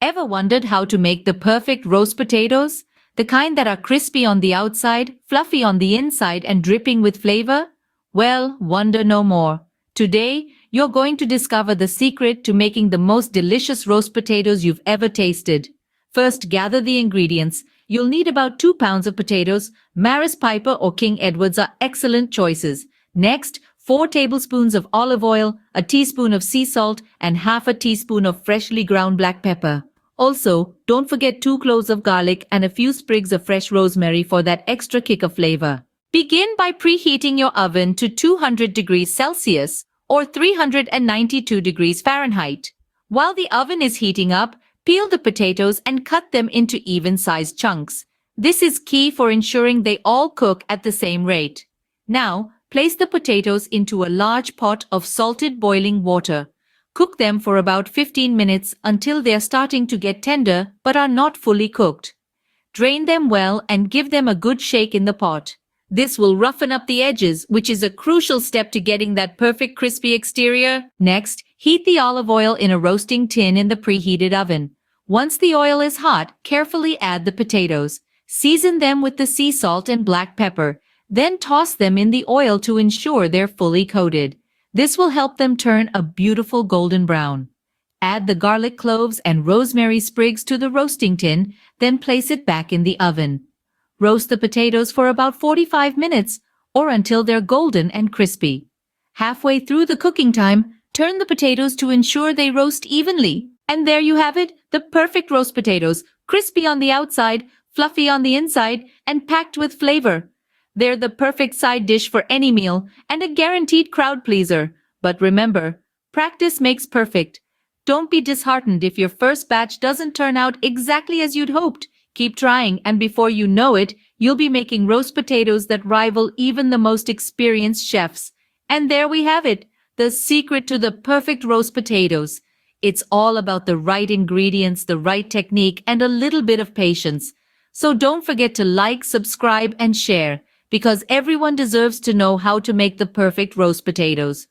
Ever wondered how to make the perfect roast potatoes? The kind that are crispy on the outside, fluffy on the inside, and dripping with flavor? Well, wonder no more. Today, you're going to discover the secret to making the most delicious roast potatoes you've ever tasted. First, gather the ingredients. You'll need about 2 pounds of potatoes. Maris Piper or King Edwards are excellent choices. Next, 4 tablespoons of olive oil, a teaspoon of sea salt, and half a teaspoon of freshly ground black pepper. Also, don't forget 2 cloves of garlic and a few sprigs of fresh rosemary for that extra kick of flavor. Begin by preheating your oven to 200 degrees Celsius or 392 degrees Fahrenheit. While the oven is heating up, peel the potatoes and cut them into even-sized chunks. This is key for ensuring they all cook at the same rate. Now, place the potatoes into a large pot of salted boiling water. Cook them for about 15 minutes until they are starting to get tender but are not fully cooked. Drain them well and give them a good shake in the pot. This will roughen up the edges, which is a crucial step to getting that perfect crispy exterior. Next, heat the olive oil in a roasting tin in the preheated oven. Once the oil is hot, carefully add the potatoes. Season them with the sea salt and black pepper. Then toss them in the oil to ensure they're fully coated. This will help them turn a beautiful golden brown. Add the garlic cloves and rosemary sprigs to the roasting tin, then place it back in the oven. Roast the potatoes for about 45 minutes or until they're golden and crispy. Halfway through the cooking time, turn the potatoes to ensure they roast evenly. And there you have it, the perfect roast potatoes, crispy on the outside, fluffy on the inside, and packed with flavor. They're the perfect side dish for any meal and a guaranteed crowd pleaser. But remember, practice makes perfect. Don't be disheartened if your first batch doesn't turn out exactly as you'd hoped. Keep trying, and before you know it, you'll be making roast potatoes that rival even the most experienced chefs. And there we have it, the secret to the perfect roast potatoes. It's all about the right ingredients, the right technique, and a little bit of patience. So don't forget to like, subscribe, and share, because everyone deserves to know how to make the perfect roast potatoes.